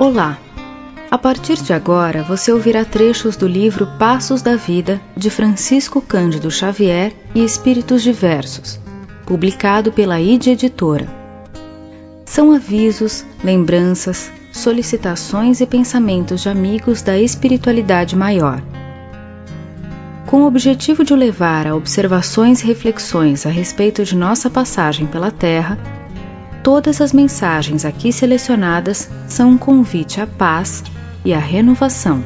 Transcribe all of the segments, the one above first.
Olá! A partir de agora você ouvirá trechos do livro Passos da Vida, de Francisco Cândido Xavier e Espíritos Diversos, publicado pela ID Editora. São avisos, lembranças, solicitações e pensamentos de amigos da espiritualidade maior. Com o objetivo de o levar a observações e reflexões a respeito de nossa passagem pela Terra, todas as mensagens aqui selecionadas são um convite à paz e à renovação.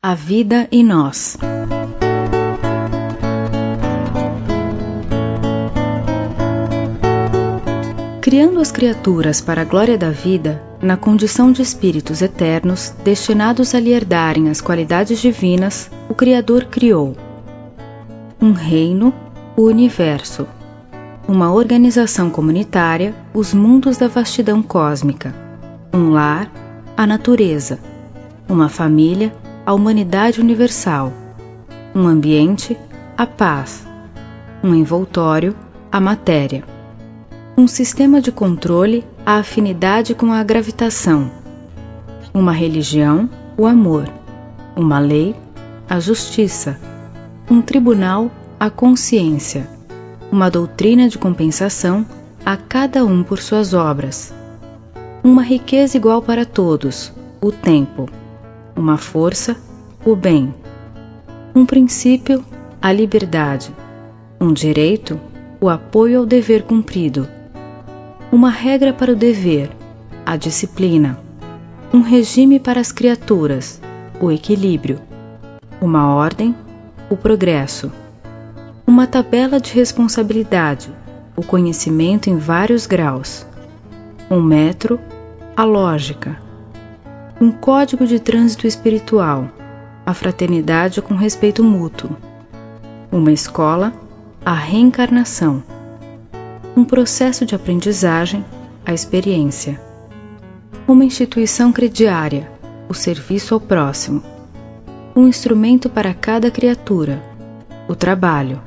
A vida e nós. Criando as criaturas para a glória da vida, na condição de espíritos eternos, destinados a lhe herdarem as qualidades divinas, o Criador criou um reino, o universo, uma organização comunitária, os mundos da vastidão cósmica, um lar, a natureza, uma família, a humanidade universal, um ambiente, a paz, um envoltório, a matéria, um sistema de controle, a afinidade com a gravitação, uma religião, o amor, uma lei, a justiça, um tribunal, a consciência, uma doutrina de compensação, a cada um por suas obras, uma riqueza igual para todos, o tempo, uma força, o bem, um princípio, a liberdade, um direito, o apoio ao dever cumprido, uma regra para o dever, a disciplina, um regime para as criaturas, o equilíbrio, uma ordem, o progresso, uma tabela de responsabilidade, o conhecimento em vários graus, um metro, a lógica, um código de trânsito espiritual, a fraternidade com respeito mútuo, uma escola, a reencarnação, um processo de aprendizagem, a experiência, uma instituição crediária, o serviço ao próximo, um instrumento para cada criatura, o trabalho,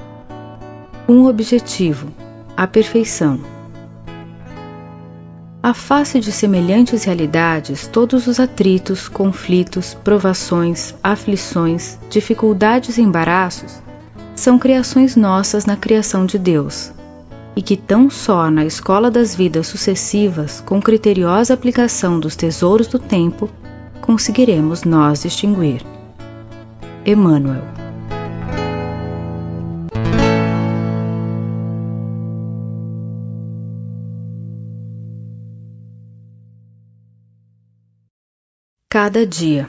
um objetivo, a perfeição. À face de semelhantes realidades, todos os atritos, conflitos, provações, aflições, dificuldades e embaraços são criações nossas na criação de Deus, e que tão só na escola das vidas sucessivas, com criteriosa aplicação dos tesouros do tempo, conseguiremos nós distinguir. Emmanuel. Cada dia.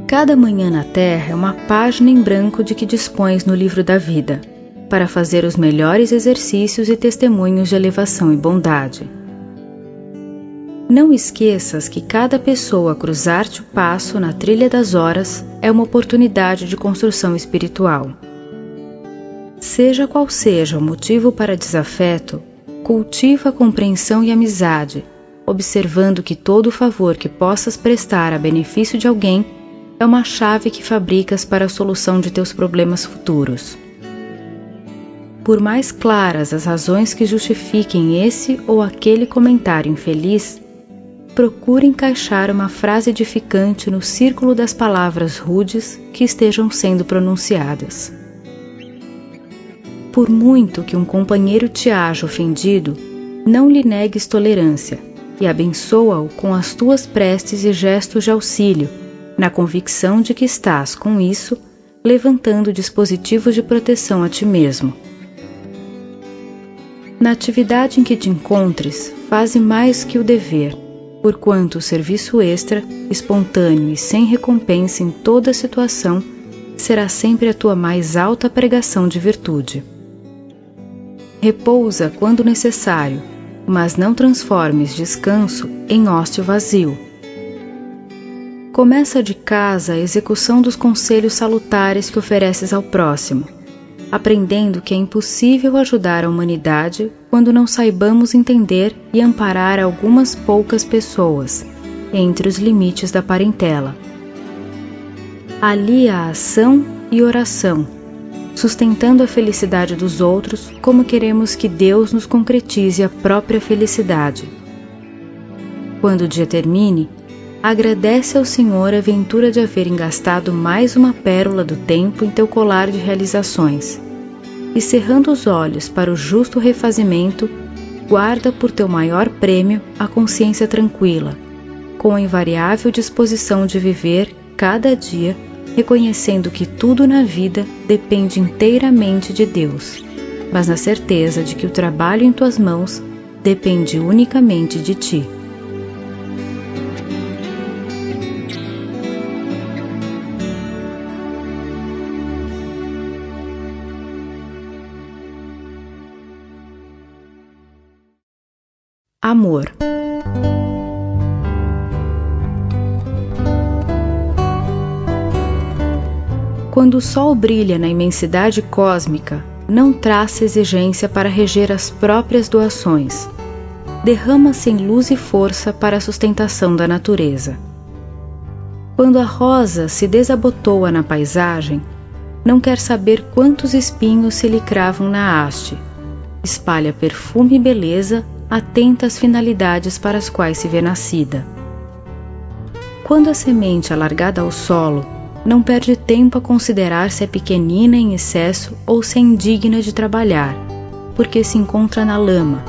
Cada manhã na Terra é uma página em branco de que dispões no livro da vida, para fazer os melhores exercícios e testemunhos de elevação e bondade. Não esqueças que cada pessoa a cruzar-te o passo na trilha das horas é uma oportunidade de construção espiritual. Seja qual seja o motivo para desafeto, cultiva a compreensão e amizade, observando que todo o favor que possas prestar a benefício de alguém é uma chave que fabricas para a solução de teus problemas futuros. Por mais claras as razões que justifiquem esse ou aquele comentário infeliz, procure encaixar uma frase edificante no círculo das palavras rudes que estejam sendo pronunciadas. Por muito que um companheiro te haja ofendido, não lhe negues tolerância e abençoa-o com as tuas preces e gestos de auxílio, na convicção de que estás, com isso, levantando dispositivos de proteção a ti mesmo. Na atividade em que te encontres, faze mais que o dever, porquanto o serviço extra, espontâneo e sem recompensa em toda situação, será sempre a tua mais alta pregação de virtude. Repousa quando necessário, mas não transformes descanso em ócio vazio. Começa de casa a execução dos conselhos salutares que ofereces ao próximo, aprendendo que é impossível ajudar a humanidade quando não saibamos entender e amparar algumas poucas pessoas, entre os limites da parentela. Ali há ação e oração, sustentando a felicidade dos outros como queremos que Deus nos concretize a própria felicidade. Quando o dia termine, agradece ao Senhor a ventura de haver engastado mais uma pérola do tempo em teu colar de realizações, e cerrando os olhos para o justo refazimento, guarda por teu maior prêmio a consciência tranquila, com a invariável disposição de viver cada dia, reconhecendo que tudo na vida depende inteiramente de Deus, mas na certeza de que o trabalho em tuas mãos depende unicamente de ti. Amor. Quando o sol brilha na imensidade cósmica, não traça exigência para reger as próprias doações. Derrama-se em luz e força para a sustentação da natureza. Quando a rosa se desabotoa na paisagem, não quer saber quantos espinhos se lhe cravam na haste. Espalha perfume e beleza, atenta às finalidades para as quais se vê nascida. Quando a semente é largada ao solo, não perde tempo a considerar se é pequenina em excesso ou se é indigna de trabalhar, porque se encontra na lama.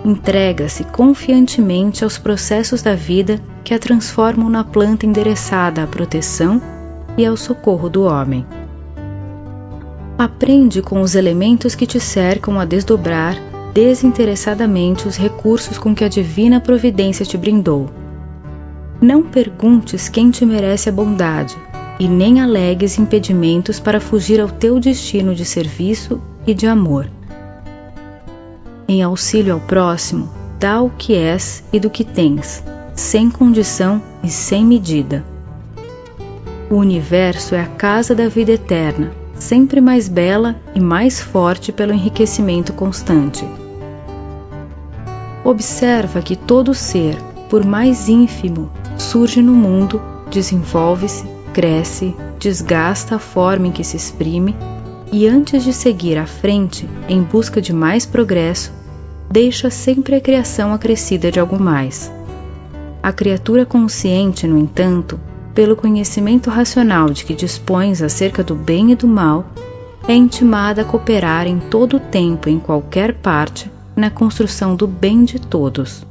Entrega-se confiantemente aos processos da vida que a transformam na planta endereçada à proteção e ao socorro do homem. Aprende com os elementos que te cercam a desdobrar desinteressadamente os recursos com que a divina providência te brindou. Não perguntes quem te merece a bondade, e nem alegues impedimentos para fugir ao teu destino de serviço e de amor. Em auxílio ao próximo, dá o que és e do que tens, sem condição e sem medida. O universo é a casa da vida eterna, sempre mais bela e mais forte pelo enriquecimento constante. Observa que todo ser, por mais ínfimo, surge no mundo, desenvolve-se, cresce, desgasta a forma em que se exprime e, antes de seguir à frente em busca de mais progresso, deixa sempre a criação acrescida de algo mais. A criatura consciente, no entanto, pelo conhecimento racional de que dispões acerca do bem e do mal, é intimada a cooperar em todo o tempo e em qualquer parte na construção do bem de todos.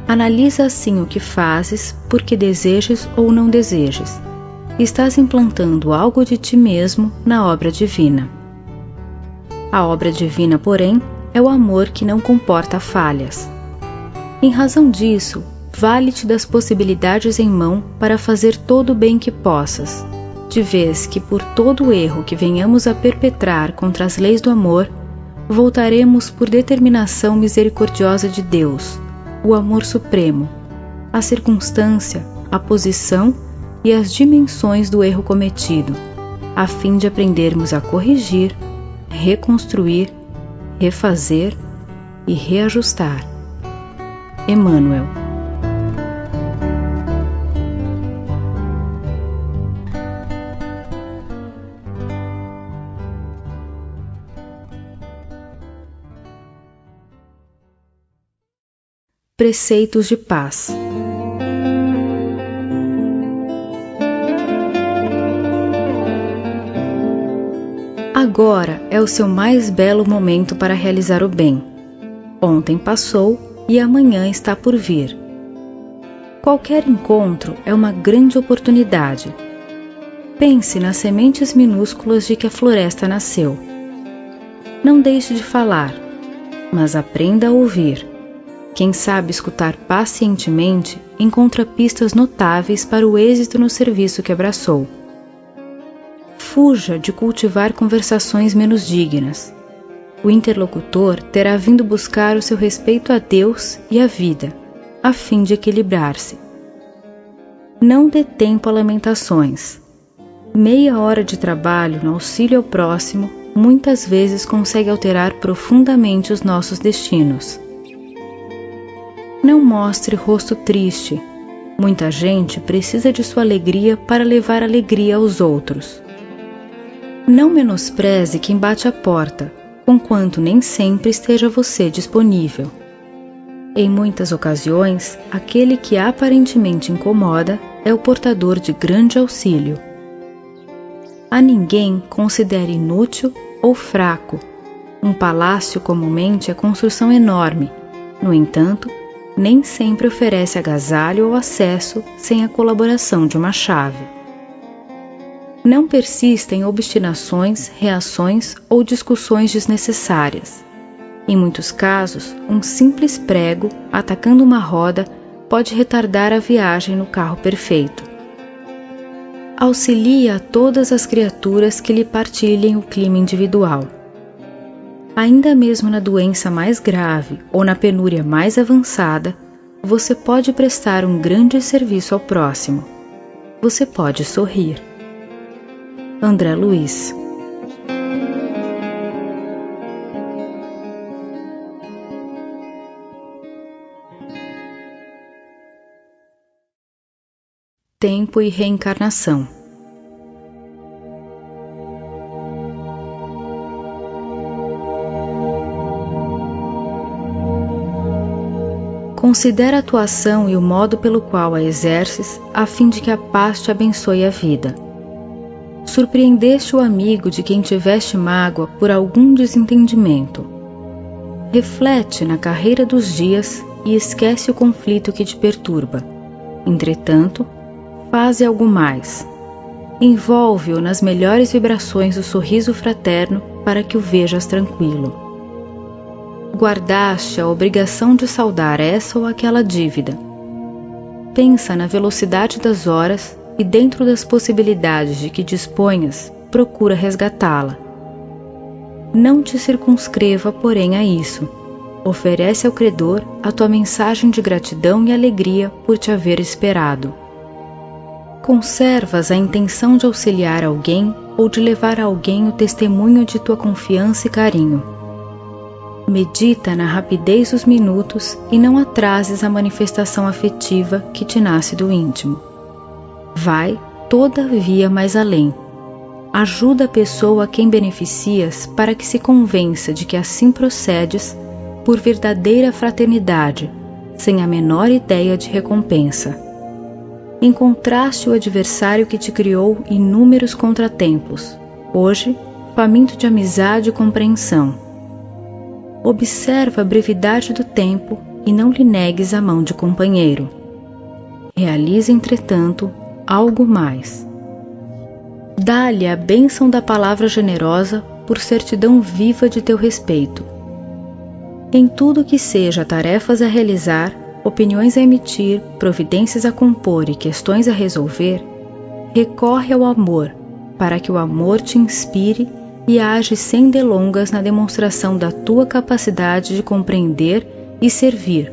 Analisa assim o que fazes, porque desejes ou não desejes. Estás implantando algo de ti mesmo na obra divina. A obra divina, porém, é o amor que não comporta falhas. Em razão disso, vale-te das possibilidades em mão para fazer todo o bem que possas, de vez que por todo o erro que venhamos a perpetrar contra as leis do amor, voltaremos por determinação misericordiosa de Deus, o amor supremo, a circunstância, a posição e as dimensões do erro cometido, a fim de aprendermos a corrigir, reconstruir, refazer e reajustar. Emmanuel. Preceitos de paz. Agora é o seu mais belo momento para realizar o bem. Ontem passou e amanhã está por vir. Qualquer encontro é uma grande oportunidade. Pense nas sementes minúsculas de que a floresta nasceu. Não deixe de falar, mas aprenda a ouvir. Quem sabe escutar pacientemente encontra pistas notáveis para o êxito no serviço que abraçou. Fuja de cultivar conversações menos dignas. O interlocutor terá vindo buscar o seu respeito a Deus e à vida, a fim de equilibrar-se. Não dê tempo a lamentações. Meia hora de trabalho no auxílio ao próximo muitas vezes consegue alterar profundamente os nossos destinos. Não mostre rosto triste. Muita gente precisa de sua alegria para levar alegria aos outros. Não menospreze quem bate a porta, conquanto nem sempre esteja você disponível. Em muitas ocasiões, aquele que aparentemente incomoda é o portador de grande auxílio. A ninguém considere inútil ou fraco. Um palácio comumente é construção enorme. No entanto, nem sempre oferece agasalho ou acesso sem a colaboração de uma chave. Não persista em obstinações, reações ou discussões desnecessárias. Em muitos casos, um simples prego atacando uma roda pode retardar a viagem no carro perfeito. Auxilie a todas as criaturas que lhe partilhem o clima individual. Ainda mesmo na doença mais grave ou na penúria mais avançada, você pode prestar um grande serviço ao próximo. Você pode sorrir. André Luiz. Tempo e reencarnação. Considera a tua ação e o modo pelo qual a exerces, a fim de que a paz te abençoe a vida. Surpreendeste o amigo de quem tiveste mágoa por algum desentendimento. Reflete na carreira dos dias e esquece o conflito que te perturba. Entretanto, faze algo mais. Envolve-o nas melhores vibrações do sorriso fraterno para que o vejas tranquilo. Guardaste a obrigação de saldar essa ou aquela dívida. Pensa na velocidade das horas e, dentro das possibilidades de que disponhas, procura resgatá-la. Não te circunscreva, porém, a isso. Oferece ao credor a tua mensagem de gratidão e alegria por te haver esperado. Conservas a intenção de auxiliar alguém ou de levar a alguém o testemunho de tua confiança e carinho. Medita na rapidez dos minutos e não atrases a manifestação afetiva que te nasce do íntimo. Vai, todavia, mais além. Ajuda a pessoa a quem beneficias para que se convença de que assim procedes por verdadeira fraternidade, sem a menor ideia de recompensa. Encontraste o adversário que te criou inúmeros contratempos, hoje faminto de amizade e compreensão. Observa a brevidade do tempo e não lhe negues a mão de companheiro. Realiza, entretanto, algo mais. Dá-lhe a bênção da palavra generosa por certidão viva de teu respeito. Em tudo que seja tarefas a realizar, opiniões a emitir, providências a compor e questões a resolver, recorre ao amor, para que o amor te inspire e age sem delongas na demonstração da tua capacidade de compreender e servir,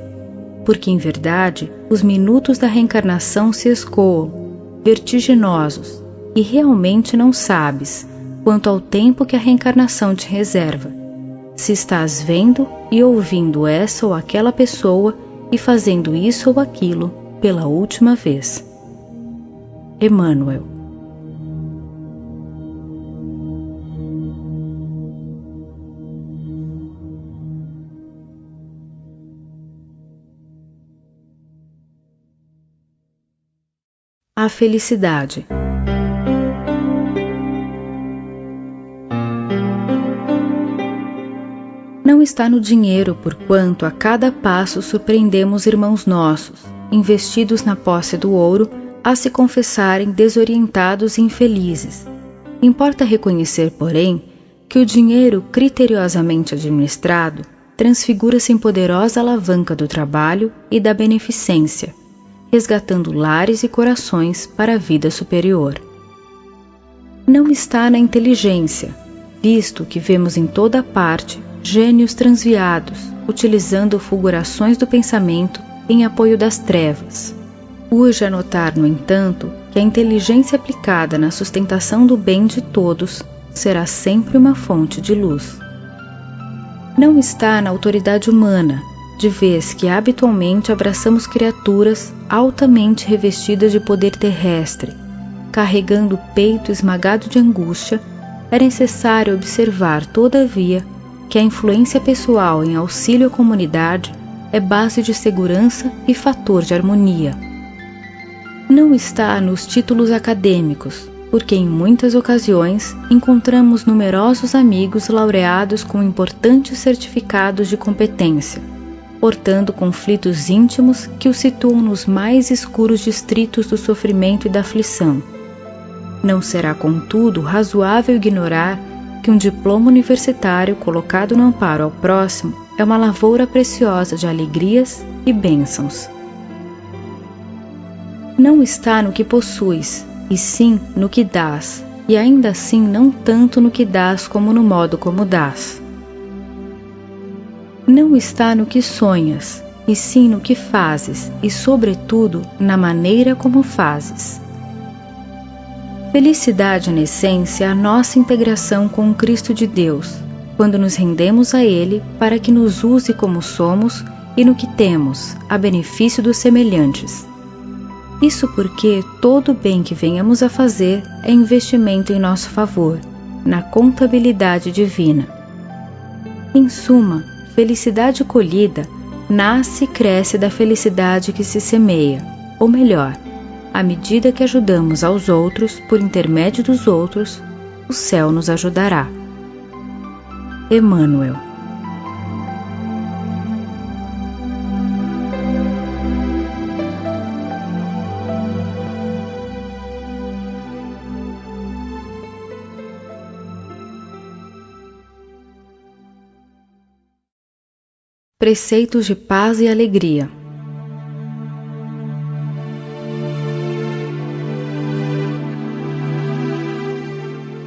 porque em verdade os minutos da reencarnação se escoam, vertiginosos, e realmente não sabes quanto ao tempo que a reencarnação te reserva, se estás vendo e ouvindo essa ou aquela pessoa e fazendo isso ou aquilo pela última vez. Emmanuel. A felicidade. Não está no dinheiro, porquanto a cada passo surpreendemos irmãos nossos, investidos na posse do ouro, a se confessarem desorientados e infelizes. Importa reconhecer, porém, que o dinheiro criteriosamente administrado transfigura-se em poderosa alavanca do trabalho e da beneficência, resgatando lares e corações para a vida superior. Não está na inteligência, visto que vemos em toda parte gênios transviados, utilizando fulgurações do pensamento em apoio das trevas. Urge a notar, no entanto, que a inteligência aplicada na sustentação do bem de todos será sempre uma fonte de luz. Não está na autoridade humana, de vez que habitualmente abraçamos criaturas altamente revestidas de poder terrestre. Carregando o peito esmagado de angústia, é necessário observar, todavia, que a influência pessoal em auxílio à comunidade é base de segurança e fator de harmonia. Não está nos títulos acadêmicos, porque em muitas ocasiões encontramos numerosos amigos laureados com importantes certificados de competência, portando conflitos íntimos que os situam nos mais escuros distritos do sofrimento e da aflição. Não será, contudo, razoável ignorar que um diploma universitário colocado no amparo ao próximo é uma lavoura preciosa de alegrias e bênçãos. Não está no que possuis, e sim no que dás, e ainda assim não tanto no que dás como no modo como dás. Não está no que sonhas, e sim no que fazes, e sobretudo na maneira como fazes. Felicidade, na essência, é a nossa integração com o Cristo de Deus, quando nos rendemos a Ele para que nos use como somos e no que temos, a benefício dos semelhantes. Isso porque todo o bem que venhamos a fazer é investimento em nosso favor, na contabilidade divina. Em suma, felicidade colhida nasce e cresce da felicidade que se semeia, ou melhor, à medida que ajudamos aos outros por intermédio dos outros, o céu nos ajudará. Emmanuel. Preceitos de paz e alegria.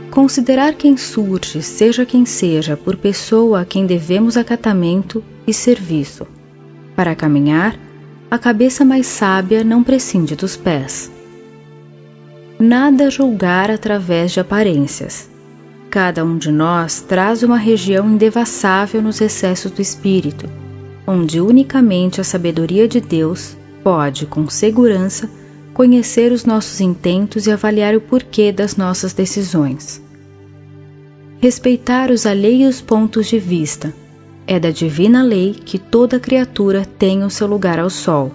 Considerar quem surge, seja quem seja, por pessoa a quem devemos acatamento e serviço. Para caminhar, a cabeça mais sábia não prescinde dos pés. Nada julgar através de aparências. Cada um de nós traz uma região indevassável nos recessos do espírito, onde unicamente a sabedoria de Deus pode, com segurança, conhecer os nossos intentos e avaliar o porquê das nossas decisões. Respeitar os alheios pontos de vista. É da divina lei que toda criatura tem o seu lugar ao sol.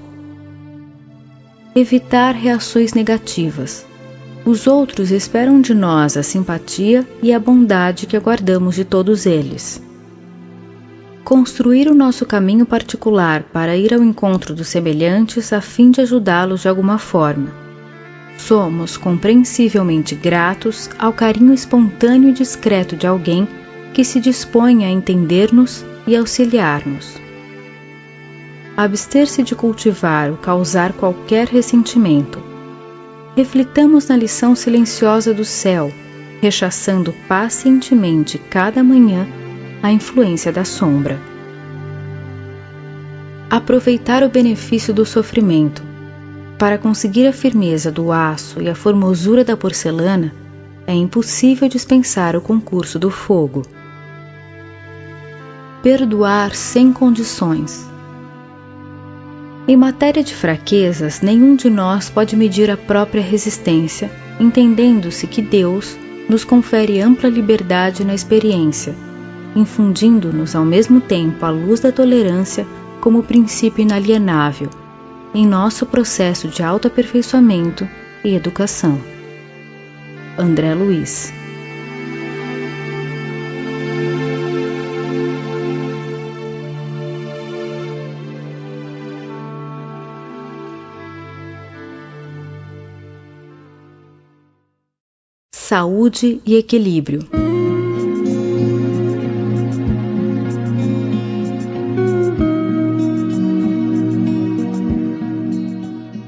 Evitar reações negativas. Os outros esperam de nós a simpatia e a bondade que aguardamos de todos eles. Construir o nosso caminho particular para ir ao encontro dos semelhantes a fim de ajudá-los de alguma forma. Somos compreensivelmente gratos ao carinho espontâneo e discreto de alguém que se dispõe a entender-nos e auxiliar-nos. Abster-se de cultivar ou causar qualquer ressentimento. Reflitamos na lição silenciosa do céu, rechaçando pacientemente cada manhã a influência da sombra. Aproveitar o benefício do sofrimento. Para conseguir a firmeza do aço e a formosura da porcelana, é impossível dispensar o concurso do fogo. Perdoar sem condições. Em matéria de fraquezas, nenhum de nós pode medir a própria resistência, entendendo-se que Deus nos confere ampla liberdade na experiência, infundindo-nos ao mesmo tempo a luz da tolerância como princípio inalienável, em nosso processo de autoaperfeiçoamento e educação. André Luiz. Saúde e equilíbrio.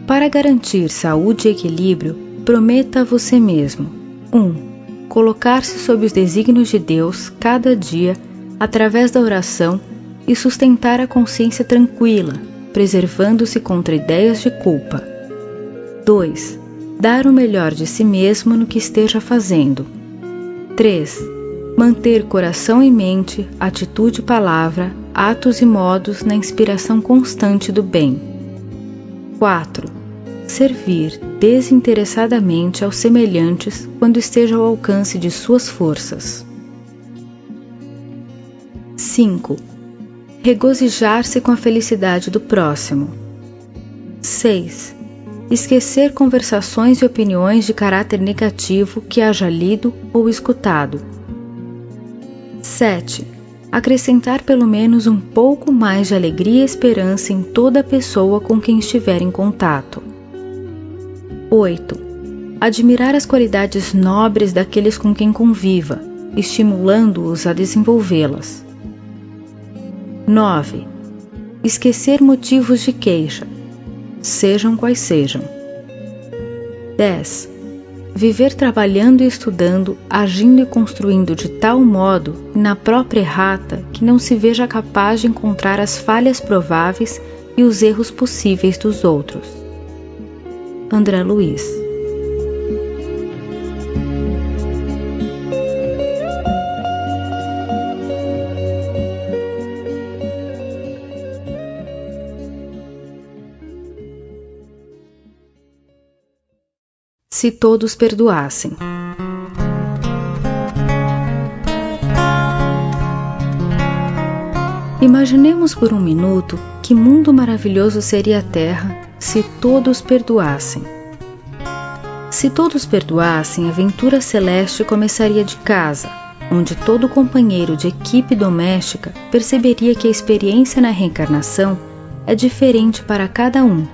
Para garantir saúde e equilíbrio, prometa a você mesmo: 1. Colocar-se sob os desígnios de Deus cada dia, através da oração, e sustentar a consciência tranquila, preservando-se contra ideias de culpa. 2. Dar o melhor de si mesmo no que esteja fazendo. 3. Manter coração e mente, atitude e palavra, atos e modos na inspiração constante do bem. 4. Servir desinteressadamente aos semelhantes quando esteja ao alcance de suas forças. 5. Regozijar-se com a felicidade do próximo. 6. Esquecer conversações e opiniões de caráter negativo que haja lido ou escutado. 7. Acrescentar pelo menos um pouco mais de alegria e esperança em toda a pessoa com quem estiver em contato. 8. Admirar as qualidades nobres daqueles com quem conviva, estimulando-os a desenvolvê-las. 9. Esquecer motivos de queixa, sejam quais sejam. 10. Viver trabalhando e estudando, agindo e construindo de tal modo, na própria errata, que não se veja capaz de encontrar as falhas prováveis e os erros possíveis dos outros. André Luiz. Se todos perdoassem. Imaginemos por um minuto que mundo maravilhoso seria a Terra se todos perdoassem. Se todos perdoassem, a aventura celeste começaria de casa, onde todo companheiro de equipe doméstica perceberia que a experiência na reencarnação é diferente para cada um,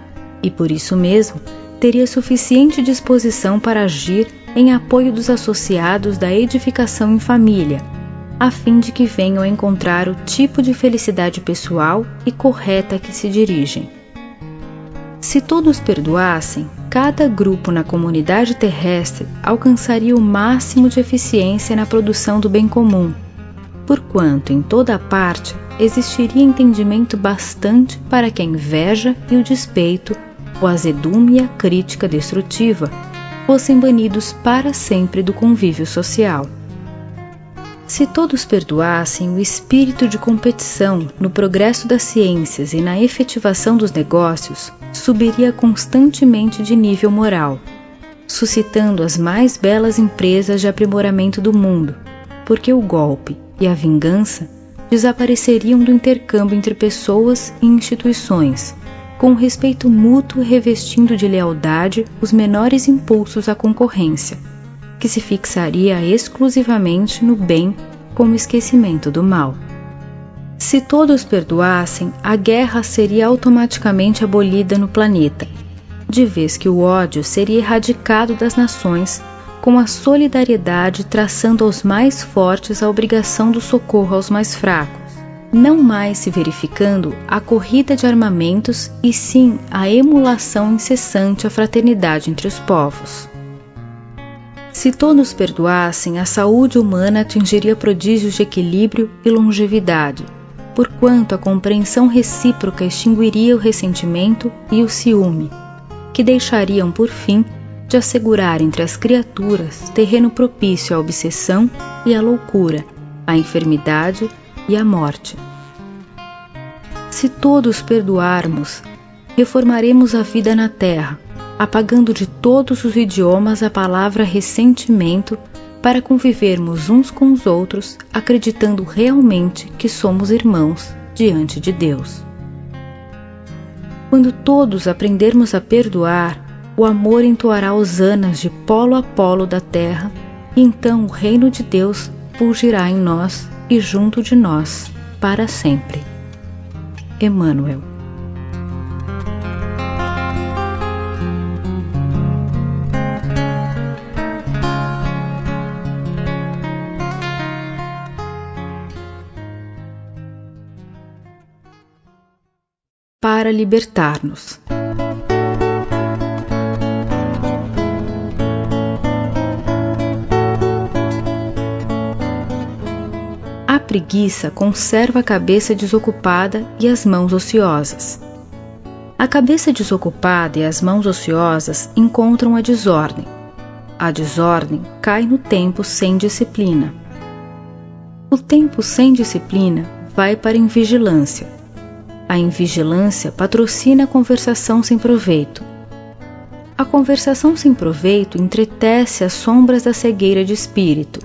e por isso mesmo teria suficiente disposição para agir em apoio dos associados da edificação em família, a fim de que venham a encontrar o tipo de felicidade pessoal e correta a que se dirigem. Se todos perdoassem, cada grupo na comunidade terrestre alcançaria o máximo de eficiência na produção do bem comum, porquanto em toda parte existiria entendimento bastante para que a inveja e o despeito, o azedume e a crítica destrutiva fossem banidos para sempre do convívio social. Se todos perdoassem, o espírito de competição no progresso das ciências e na efetivação dos negócios subiria constantemente de nível moral, suscitando as mais belas empresas de aprimoramento do mundo, porque o golpe e a vingança desapareceriam do intercâmbio entre pessoas e instituições, com respeito mútuo revestindo de lealdade os menores impulsos à concorrência, que se fixaria exclusivamente no bem como esquecimento do mal. Se todos perdoassem, a guerra seria automaticamente abolida no planeta, de vez que o ódio seria erradicado das nações, com a solidariedade traçando aos mais fortes a obrigação do socorro aos mais fracos, não mais se verificando a corrida de armamentos e sim a emulação incessante à fraternidade entre os povos. Se todos perdoassem, a saúde humana atingiria prodígios de equilíbrio e longevidade, porquanto a compreensão recíproca extinguiria o ressentimento e o ciúme, que deixariam por fim de assegurar entre as criaturas terreno propício à obsessão e à loucura, à enfermidade e à morte. Se todos perdoarmos, reformaremos a vida na Terra, apagando de todos os idiomas a palavra ressentimento para convivermos uns com os outros, acreditando realmente que somos irmãos diante de Deus. Quando todos aprendermos a perdoar, o amor entoará hosanas de polo a polo da terra, e então o reino de Deus fulgirá em nós e junto de nós, para sempre. Emmanuel. Para libertar-nos. A preguiça conserva a cabeça desocupada e as mãos ociosas. A cabeça desocupada e as mãos ociosas encontram a desordem. A desordem cai no tempo sem disciplina. O tempo sem disciplina vai para a invigilância. A invigilância patrocina a conversação sem proveito. A conversação sem proveito entretece as sombras da cegueira de espírito.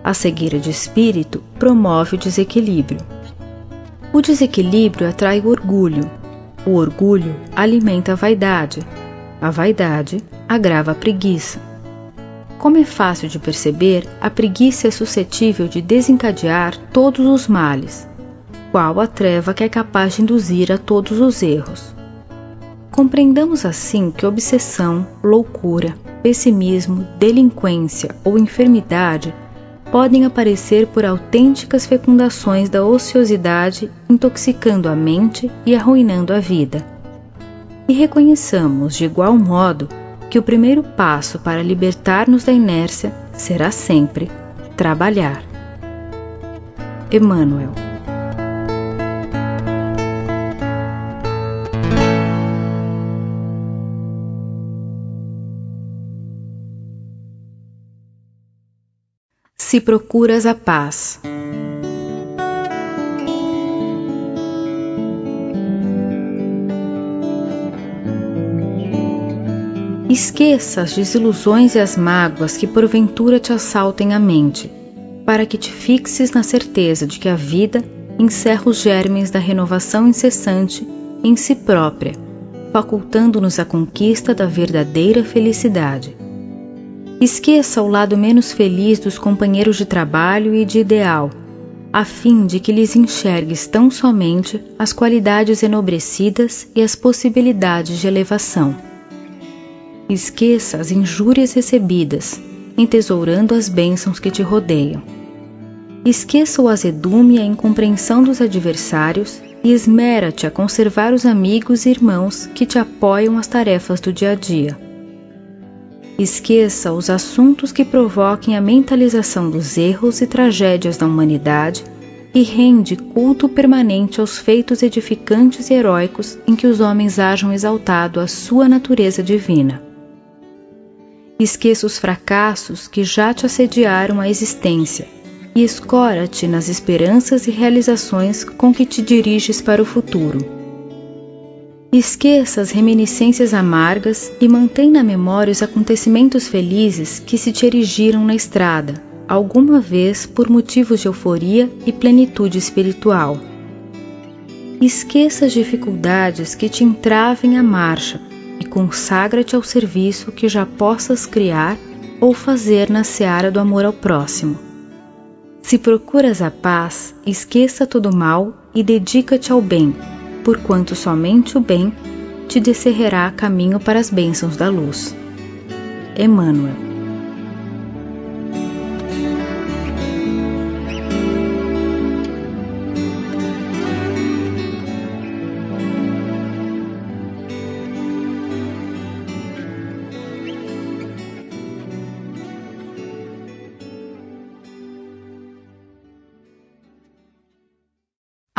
A cegueira de espírito promove o desequilíbrio. O desequilíbrio atrai o orgulho. O orgulho alimenta a vaidade agrava a preguiça. Como é fácil de perceber, a preguiça é suscetível de desencadear todos os males, qual a treva que é capaz de induzir a todos os erros. Compreendamos assim que obsessão, loucura, pessimismo, delinquência ou enfermidade podem aparecer por autênticas fecundações da ociosidade, intoxicando a mente e arruinando a vida. E reconheçamos, de igual modo, que o primeiro passo para libertar-nos da inércia será sempre trabalhar. Emmanuel. Se procuras a paz. Esqueça as desilusões e as mágoas que porventura te assaltem a mente, para que te fixes na certeza de que a vida encerra os germes da renovação incessante em si própria, facultando-nos a conquista da verdadeira felicidade. Esqueça o lado menos feliz dos companheiros de trabalho e de ideal, a fim de que lhes enxergues tão somente as qualidades enobrecidas e as possibilidades de elevação. Esqueça as injúrias recebidas, entesourando as bênçãos que te rodeiam. Esqueça o azedume e a incompreensão dos adversários e esmera-te a conservar os amigos e irmãos que te apoiam às tarefas do dia a dia. Esqueça os assuntos que provoquem a mentalização dos erros e tragédias da humanidade e rende culto permanente aos feitos edificantes e heróicos em que os homens hajam exaltado a sua natureza divina. Esqueça os fracassos que já te assediaram a existência e escora-te nas esperanças e realizações com que te diriges para o futuro. Esqueça as reminiscências amargas e mantém na memória os acontecimentos felizes que se te erigiram na estrada, alguma vez por motivos de euforia e plenitude espiritual. Esqueça as dificuldades que te entravem a marcha e consagra-te ao serviço que já possas criar ou fazer na seara do amor ao próximo. Se procuras a paz, esqueça todo o mal e dedica-te ao bem, porquanto somente o bem te descerrará caminho para as bênçãos da luz. Emmanuel.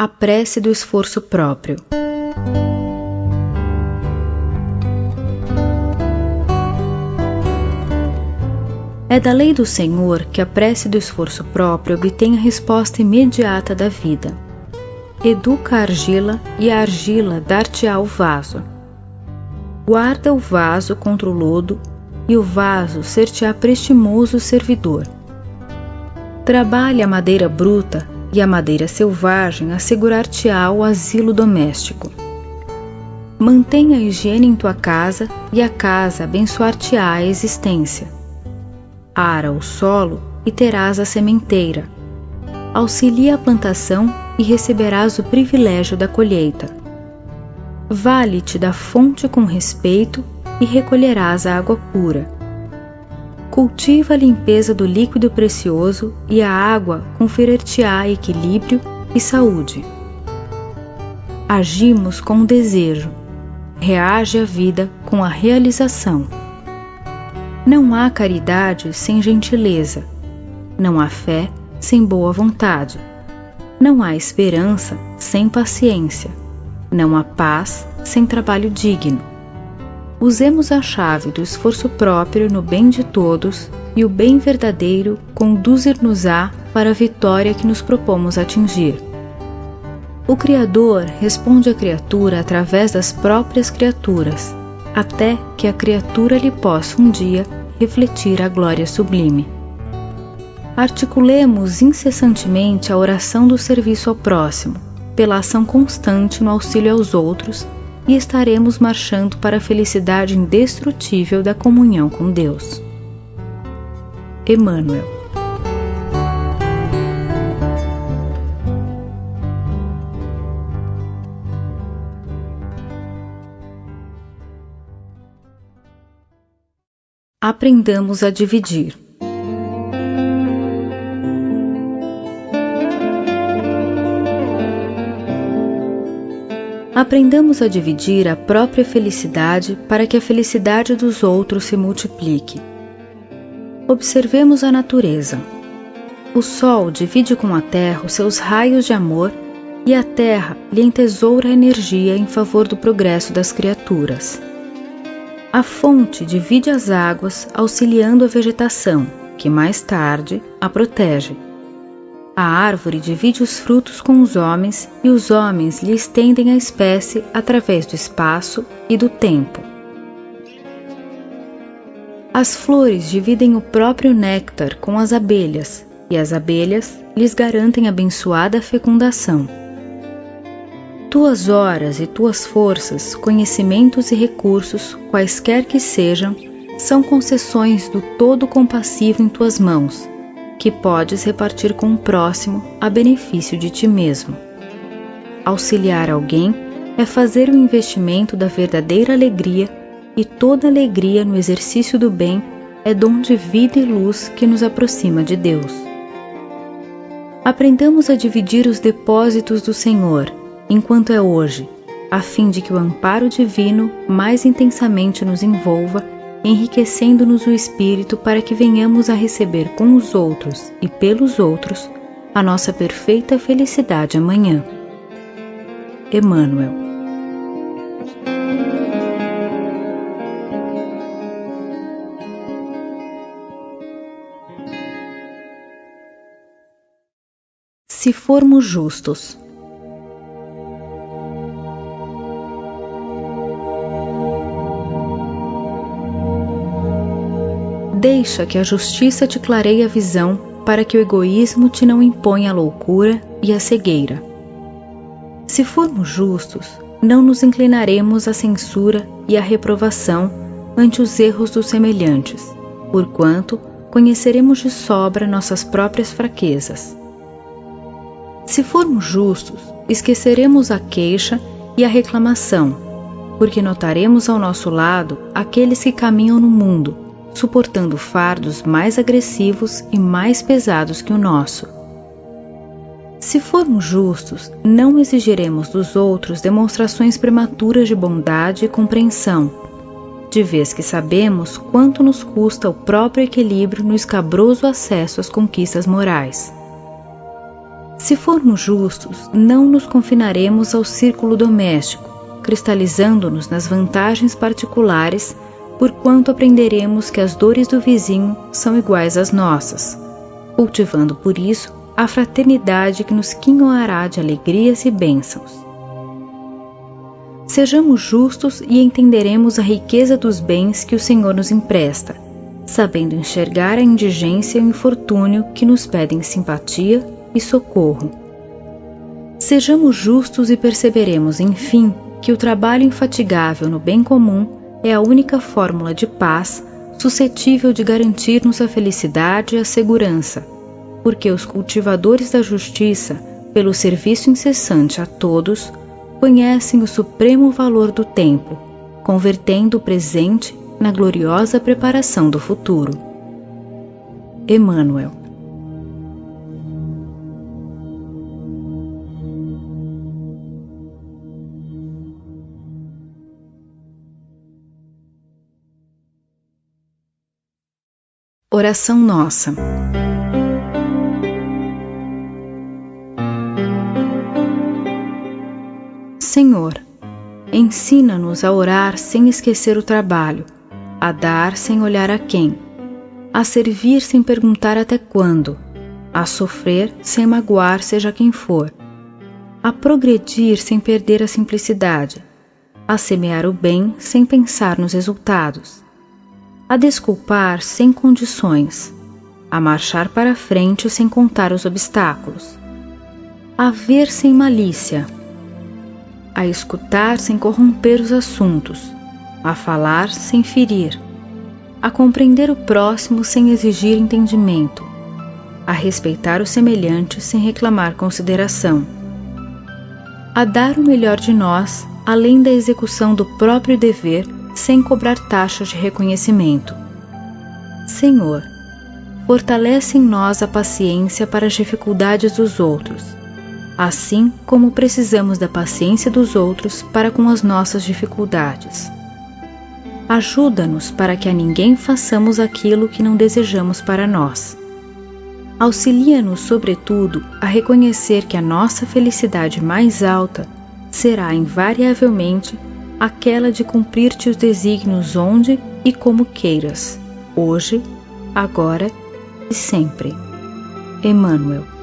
A prece do esforço próprio. É da lei do Senhor que a prece do esforço próprio obtém a resposta imediata da vida. Educa a argila e a argila dar-te-á o vaso. Guarda o vaso contra o lodo e o vaso ser-te-á prestimoso servidor. Trabalha a madeira bruta e a madeira selvagem assegurar-te-á o asilo doméstico. Mantenha a higiene em tua casa e a casa abençoar-te-á a existência. Ara o solo e terás a sementeira. Auxilia a plantação e receberás o privilégio da colheita. Vale-te da fonte com respeito e recolherás a água pura. Cultiva a limpeza do líquido precioso e a água conferir-te-á equilíbrio e saúde. Agimos com o desejo, reage à vida com a realização. Não há caridade sem gentileza, não há fé sem boa vontade, não há esperança sem paciência, não há paz sem trabalho digno. usemos a chave do esforço próprio no bem de todos, e o bem verdadeiro conduzir-nos-á para a vitória que nos propomos atingir. O Criador responde à criatura através das próprias criaturas, até que a criatura lhe possa um dia refletir a glória sublime. Articulemos incessantemente a oração do serviço ao próximo, pela ação constante no auxílio aos outros, e estaremos marchando para a felicidade indestrutível da comunhão com Deus. Emmanuel. Aprendamos a dividir. Aprendamos a dividir a própria felicidade para que a felicidade dos outros se multiplique. Observemos a natureza. O Sol divide com a Terra os seus raios de amor e a Terra lhe entesoura a energia em favor do progresso das criaturas. A fonte divide as águas, auxiliando a vegetação, que mais tarde a protege. A árvore divide os frutos com os homens e os homens lhe estendem a espécie através do espaço e do tempo. As flores dividem o próprio néctar com as abelhas e as abelhas lhes garantem abençoada fecundação. Tuas horas e tuas forças, conhecimentos e recursos, quaisquer que sejam, são concessões do todo compassivo em tuas mãos, que podes repartir com o próximo a benefício de ti mesmo. Auxiliar alguém é fazer o investimento da verdadeira alegria, e toda alegria no exercício do bem é dom de vida e luz que nos aproxima de Deus. Aprendamos a dividir os depósitos do Senhor, enquanto é hoje, a fim de que o amparo divino mais intensamente nos envolva, enriquecendo-nos o espírito para que venhamos a receber com os outros e pelos outros a nossa perfeita felicidade amanhã. Emmanuel. Se formos justos. Deixa que a justiça te clareie a visão, para que o egoísmo te não imponha a loucura e a cegueira. Se formos justos, não nos inclinaremos à censura e à reprovação ante os erros dos semelhantes, porquanto conheceremos de sobra nossas próprias fraquezas. Se formos justos, esqueceremos a queixa e a reclamação, porque notaremos ao nosso lado aqueles que caminham no mundo, suportando fardos mais agressivos e mais pesados que o nosso. Se formos justos, não exigiremos dos outros demonstrações prematuras de bondade e compreensão, de vez que sabemos quanto nos custa o próprio equilíbrio no escabroso acesso às conquistas morais. Se formos justos, não nos confinaremos ao círculo doméstico, cristalizando-nos nas vantagens particulares, porquanto aprenderemos que as dores do vizinho são iguais às nossas, cultivando por isso a fraternidade que nos quinhoará de alegrias e bênçãos. Sejamos justos e entenderemos a riqueza dos bens que o Senhor nos empresta, sabendo enxergar a indigência e o infortúnio que nos pedem simpatia e socorro. Sejamos justos e perceberemos, enfim, que o trabalho infatigável no bem comum é a única fórmula de paz suscetível de garantir-nos a felicidade e a segurança, porque os cultivadores da justiça, pelo serviço incessante a todos, conhecem o supremo valor do tempo, convertendo o presente na gloriosa preparação do futuro. Emmanuel. Oração nossa. Senhor, Ensina-nos a orar sem esquecer o trabalho, a dar sem olhar a quem, a servir sem perguntar até quando, a sofrer sem magoar seja quem for, a progredir sem perder a simplicidade, a semear o bem sem pensar nos resultados, a desculpar sem condições, a marchar para frente sem contar os obstáculos, a ver sem malícia, a escutar sem corromper os assuntos, a falar sem ferir, a compreender o próximo sem exigir entendimento, a respeitar o semelhante sem reclamar consideração, a dar o melhor de nós além da execução do próprio dever sem cobrar taxas de reconhecimento. Senhor, fortalece em nós a paciência para as dificuldades dos outros, assim como precisamos da paciência dos outros para com as nossas dificuldades. Ajuda-nos para que a ninguém façamos aquilo que não desejamos para nós. Auxilia-nos, sobretudo, a reconhecer que a nossa felicidade mais alta será invariavelmente aquela de cumprir-te os desígnios onde e como queiras, hoje, agora e sempre. Emmanuel.